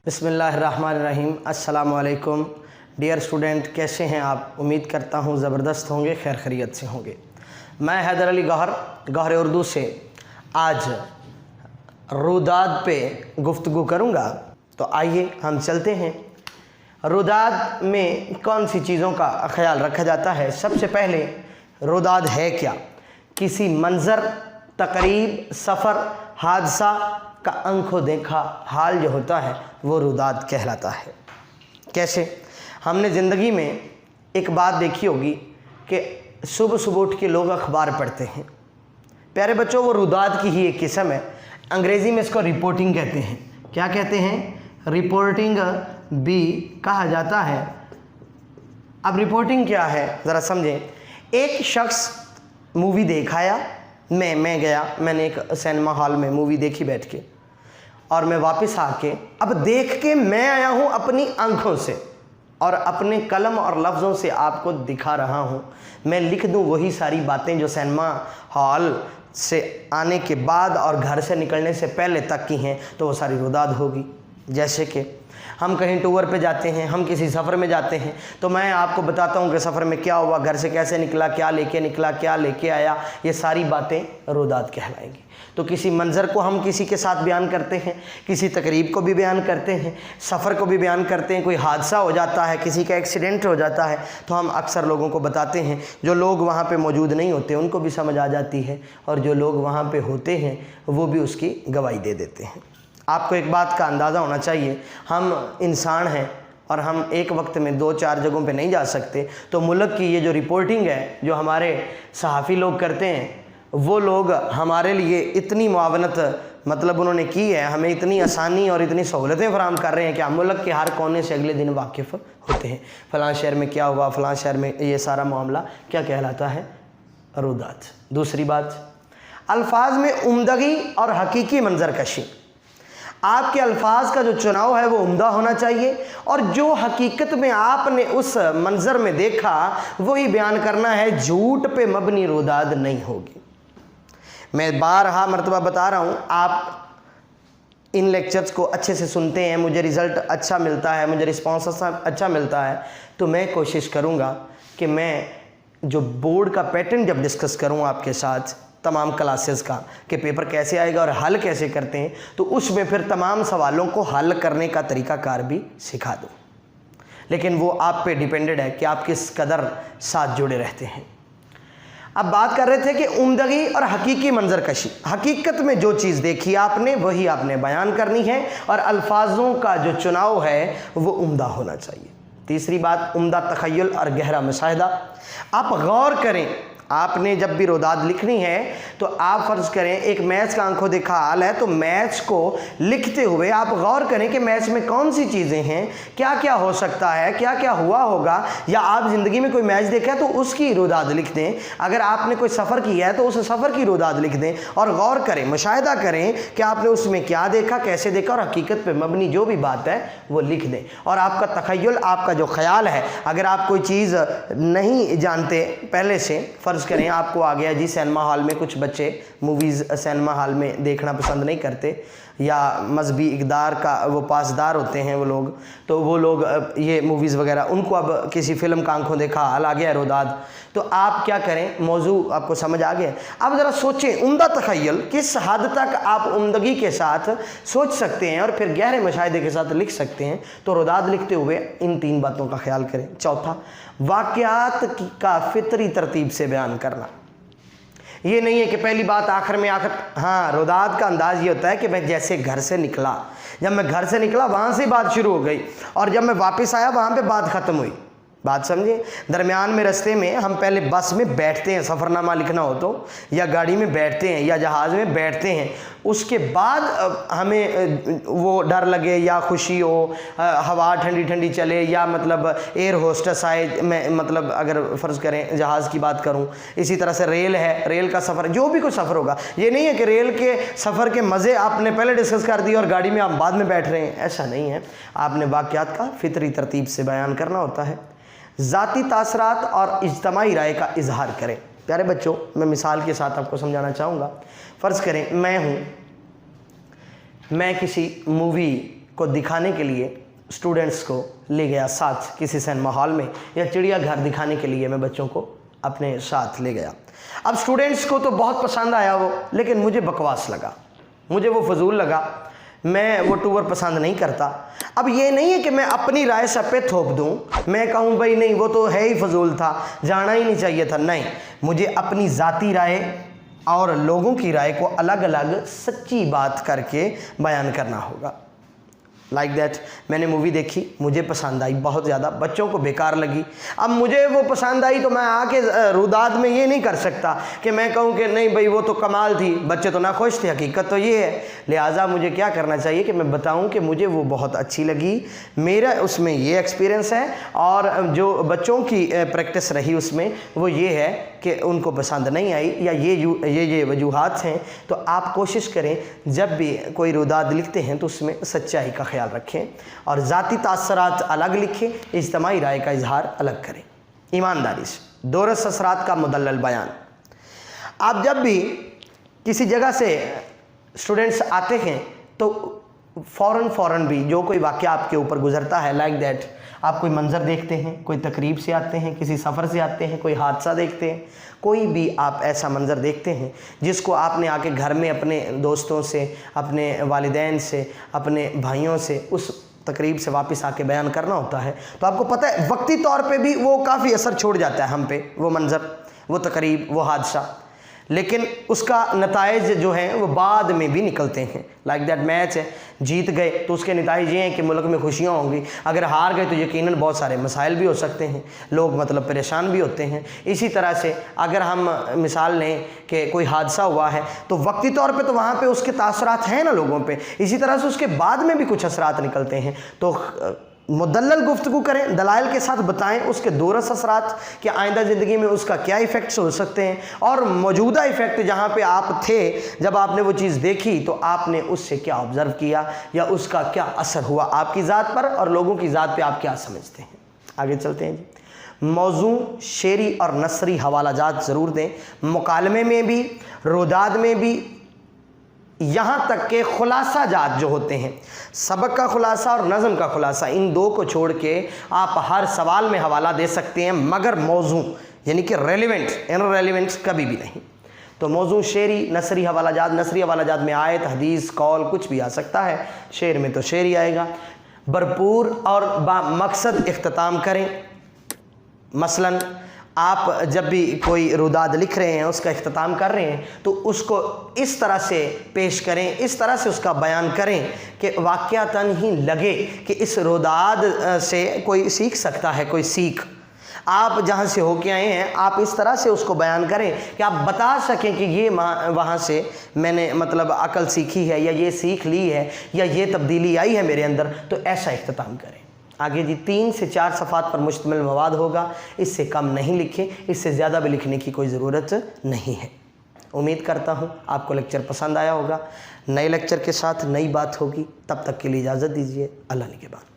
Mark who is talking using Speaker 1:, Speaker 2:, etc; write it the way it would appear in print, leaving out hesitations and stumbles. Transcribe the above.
Speaker 1: बिस्मिल्लाहिर्रहमानिर्रहीम। अस्सलाम वालेकुम डियर स्टूडेंट, कैसे हैं आप? उम्मीद करता हूँ ज़बरदस्त होंगे, खैर खैरियत से होंगे। मैं हैदर अली गौहर उर्दू से आज रुदाद पे गुफ्तगू करूँगा। तो आइए हम चलते हैं। रुदाद में कौन सी चीज़ों का ख्याल रखा जाता है? सबसे पहले रुदाद है क्या? किसी मंज़र, तकरीब, सफ़र, हादसा का आंखों देखा हाल जो होता है वो रुदाद कहलाता है। कैसे? हमने ज़िंदगी में एक बात देखी होगी कि सुबह सुबह उठ के लोग अखबार पढ़ते हैं। प्यारे बच्चों, वो रुदाद की ही एक किस्म है। अंग्रेज़ी में इसको रिपोर्टिंग कहते हैं। क्या कहते हैं? रिपोर्टिंग भी कहा जाता है। अब रिपोर्टिंग क्या है ज़रा समझें। एक शख्स मूवी देख आया, मैं गया, मैंने एक सिनेमा हॉल में मूवी देखी बैठ के, और मैं वापस आके अब देख के मैं आया हूँ अपनी आंखों से और अपने कलम और लफ्ज़ों से आपको दिखा रहा हूँ। मैं लिख दूँ वही सारी बातें जो सिनेमा हॉल से आने के बाद और घर से निकलने से पहले तक की हैं, तो वो सारी रुदाद होगी। जैसे कि हम कहीं टूर पे जाते हैं, हम किसी सफ़र में जाते हैं, तो मैं आपको बताता हूँ कि सफ़र में क्या हुआ, घर से कैसे निकला, क्या लेके निकला, क्या लेके आया, ये सारी बातें रुदाद कहलाएंगी। तो किसी मंज़र को हम किसी के साथ बयान करते हैं, किसी तकरीब को भी बयान करते हैं, सफ़र को भी बयान करते हैं। कोई हादसा हो जाता है, किसी का एक्सीडेंट हो जाता है, तो हम अक्सर लोगों को बताते हैं। जो लोग वहाँ पे मौजूद नहीं होते उनको भी समझ आ जाती है, और जो लोग वहाँ पे होते हैं वो भी उसकी गवाही दे देते हैं। आपको एक बात का अंदाज़ा होना चाहिए, हम इंसान हैं और हम एक वक्त में 2-4 जगहों पे नहीं जा सकते। तो मुल्क की ये जो रिपोर्टिंग है, जो हमारे सहाफ़ी लोग करते हैं, वो लोग हमारे लिए इतनी मुआवनत मतलब उन्होंने की है, हमें इतनी आसानी और इतनी सहूलतें फराहम कर रहे हैं कि हम मुल्क के हर कोने से अगले दिन वाकिफ़ होते हैं। फ़लाँ शहर में क्या हुआ, फ़लाँ शहर में ये सारा मामला क्या कहलाता है? रुदाद। दूसरी बात, अल्फाज में उम्दगी और हकीकी मंजरकशी। आपके अल्फाज का जो चुनाव है वो उम्दा होना चाहिए, और जो हकीकत में आपने उस मंज़र में देखा वही बयान करना है। झूठ पे मबनी रुदाद नहीं होगी। मैं बारहा मरतबा बता रहा हूँ, आप इन लेक्चर्स को अच्छे से सुनते हैं, मुझे रिज़ल्ट अच्छा मिलता है, मुझे रिस्पॉन्स अच्छा मिलता है, तो मैं कोशिश करूँगा कि मैं जो बोर्ड का पैटर्न जब डिस्कस करूँ आपके साथ तमाम क्लासेस का, कि पेपर कैसे आएगा और हल कैसे करते हैं, तो उसमें फिर तमाम सवालों को हल करने का तरीक़ाकार भी सिखा दूँ। लेकिन वो आप पे डिपेंडेड है कि आप किस कदर साथ जुड़े रहते हैं। अब बात कर रहे थे कि उम्दगी और हकीकी मंजरकशी। हकीकत में जो चीज़ देखी आपने वही आपने बयान करनी है, और अल्फाजों का जो चुनाव है वो उम्दा होना चाहिए। तीसरी बात, उम्दा तख़य्युल और गहरा मुशाहिदा। आप गौर करें, आपने जब भी रुदाद लिखनी है तो आप फ़र्ज़ करें एक मैच का आंखों देखा हाल है, तो मैच को लिखते हुए आप गौर करें कि मैच में कौन सी चीज़ें हैं, क्या क्या हो सकता है, क्या क्या हुआ होगा। या आप ज़िंदगी में कोई मैच देखा है तो उसकी रुदाद लिख दें। अगर आपने कोई सफ़र किया है तो उस सफ़र की रुदाद लिख दें, और गौर करें, मुशाहिदा करें कि आपने उसमें क्या देखा, कैसे देखा, और हकीकत पर मबनी जो भी बात है वो लिख दें। और आपका तख़य्युल, आपका जो ख्याल है, अगर आप कोई चीज़ नहीं जानते पहले से, फ़र्ज़ करें आपको आ गया जी सिनेमा हॉल में कुछ बच्चे मूवीज़ सिनेमा हॉल में देखना पसंद नहीं करते, या मजहबी इक़दार का वो पासदार होते हैं वो लोग, तो वो लोग ये मूवीज़ वगैरह, उनको अब किसी फ़िल्म का आंखों देखा हाल आ गया रुदाद, तो आप क्या करें? मौजू आपको समझ आ गया। अब ज़रा सोचें, उम्दा तख़य्युल किस हद तक आप उम्दगी के साथ सोच सकते हैं और फिर गहरे मुशाहिदे के साथ लिख सकते हैं। तो रुदाद लिखते हुए इन 3 बातों का ख्याल करें। चौथा, वाक़यात का फ़ितरी तरतीब से बयान करना। ये नहीं है कि पहली बात आखिर में हाँ, रुदाद का अंदाज़ ये होता है कि मैं जैसे घर से निकला, जब मैं घर से निकला वहाँ से बात शुरू हो गई, और जब मैं वापस आया वहाँ पे बात ख़त्म हुई। बात समझे? दरमियान में रास्ते में हम पहले बस में बैठते हैं, सफ़रनामा लिखना हो तो, या गाड़ी में बैठते हैं, या जहाज़ में बैठते हैं, उसके बाद हमें वो डर लगे या खुशी हो, हवा ठंडी ठंडी चले, या मतलब एयर होस्टेस आए, मैं मतलब अगर फ़र्ज़ करें जहाज़ की बात करूं, इसी तरह से रेल है, रेल का सफ़र, जो भी कोई सफ़र होगा, ये नहीं है कि रेल के सफ़र के मज़े आपने पहले डिस्कस कर दिए और गाड़ी में आप बाद में बैठ रहे हैं, ऐसा नहीं है। आपने वाक़यात का फ़ितरी तरतीब से बयान करना होता है। ज़ाती तासरात और इज्तमाई राय का इजहार करें। प्यारे बच्चों, मैं मिसाल के साथ आपको समझाना चाहूँगा। फ़र्ज़ करें मैं हूँ, मैं किसी मूवी को दिखाने के लिए स्टूडेंट्स को ले गया साथ किसी सिनेमा हॉल में, या चिड़ियाघर दिखाने के लिए मैं बच्चों को अपने साथ ले गया। अब स्टूडेंट्स को तो बहुत पसंद आया वो, लेकिन मुझे बकवास लगा, मुझे वो फजूल लगा, मैं वो टूर पसंद नहीं करता। अब ये नहीं है कि मैं अपनी राय सब पे थोप दूं, मैं कहूं भाई नहीं वो तो है ही फजूल था, जाना ही नहीं चाहिए था। नहीं, मुझे अपनी ज़ाती राय और लोगों की राय को अलग अलग सच्ची बात करके बयान करना होगा। लाइक दैट मैंने मूवी देखी, मुझे पसंद आई बहुत ज़्यादा, बच्चों को बेकार लगी। अब मुझे वो पसंद आई तो मैं आके रुदाद में ये नहीं कर सकता कि मैं कहूँ कि नहीं भाई वो तो कमाल थी, बच्चे तो ना खुश थे। हकीकत तो ये है। लिहाजा मुझे क्या करना चाहिए कि मैं बताऊँ कि मुझे वो बहुत अच्छी लगी, मेरा उसमें ये एक्सपीरियंस है, और जो बच्चों की प्रैक्टिस रही उसमें वो ये है कि उनको पसंद नहीं आई, या ये वजूहात हैं। तो आप कोशिश करें जब भी कोई रुदाद लिखते हैं तो उसमें सच्चाई का ख्याल रखें, और ज़ाती तासरात अलग लिखें, इज्तिमाई राय का इजहार अलग करें ईमानदारी से। दोरस असरात का मुदल्लल बयान। आप जब भी किसी जगह से स्टूडेंट्स आते हैं तो फ़ौरन भी जो कोई वाक़या आपके ऊपर गुजरता है, लाइक दैट आप कोई मंज़र देखते हैं, कोई तकरीब से आते हैं, किसी सफ़र से आते हैं, कोई हादसा देखते हैं, कोई भी आप ऐसा मंज़र देखते हैं जिसको आपने आके घर में अपने दोस्तों से, अपने वालिदैन से, अपने भाइयों से उस तकरीब से वापस आके बयान करना होता है, तो आपको पता है वक्ती तौर पे भी वो काफ़ी असर छोड़ जाता है हम पे, वो मंज़र, वो तकरीब, वो हादसा, लेकिन उसका नताइज जो हैं वो बाद में भी निकलते हैं। लाइक दैट मैच है, जीत गए तो उसके नताइज ये हैं कि मुल्क में खुशियाँ होंगी, अगर हार गए तो यकीनन बहुत सारे मसाइल भी हो सकते हैं, लोग मतलब परेशान भी होते हैं। इसी तरह से अगर हम मिसाल लें कि कोई हादसा हुआ है तो वक्ती तौर पे तो वहाँ पे उसके तासरात हैं ना लोगों पे, इसी तरह से उसके बाद में भी कुछ असरात निकलते हैं। तो मुदल्लल गुफ्तगू करें, दलाइल के साथ बताएं उसके दोरस असरात कि आइंदा ज़िंदगी में उसका क्या इफ़ेक्ट्स हो सकते हैं, और मौजूदा इफ़ेक्ट जहाँ पे आप थे जब आपने वो चीज़ देखी तो आपने उससे क्या ऑब्ज़र्व किया, या उसका क्या असर हुआ आपकी ज़ात पर और लोगों की ज़ात पे आप क्या समझते हैं। आगे चलते हैं जी। मौजू, शेरी और नसरी हवालाजात ज़रूर दें, मुकालमे में भी, रुदाद में भी, यहाँ तक के खुलासा जात जो होते हैं, सबक का खुलासा और नज़म का खुलासा, इन दो को छोड़ के आप हर सवाल में हवाला दे सकते हैं, मगर मौजू यानी कि रेलिवेंट, इनरेलिवेंट कभी भी नहीं। तो मौजू, शेरी, नसरी हवालाजात, नसरी हवालाजात में आयत, हदीस, कौल कुछ भी आ सकता है, शेर में तो शेर ही आएगा। भरपूर और बामकसद इख्तिताम करें। मसलन आप जब भी कोई रुदाद लिख रहे हैं, उसका इख्तिताम कर रहे हैं, तो उसको इस तरह से पेश करें, इस तरह से उसका बयान करें कि वाक़यातन ही लगे कि इस रुदाद से कोई सीख सकता है, कोई सीख आप जहाँ से होके आए हैं, आप इस तरह से उसको बयान करें कि आप बता सकें कि ये वहाँ से मैंने मतलब अकल सीखी है, या ये सीख ली है, या ये तब्दीली आई है मेरे अंदर। तो ऐसा इख्तिताम करें। आगे जी 3 से 4 सफ़ात पर मुश्तमिल मवाद होगा, इससे कम नहीं लिखें, इससे ज़्यादा भी लिखने की कोई ज़रूरत नहीं है। उम्मीद करता हूँ आपको लेक्चर पसंद आया होगा। नए लेक्चर के साथ नई बात होगी, तब तक के लिए इजाज़त दीजिए। अल्लाह निगहबान।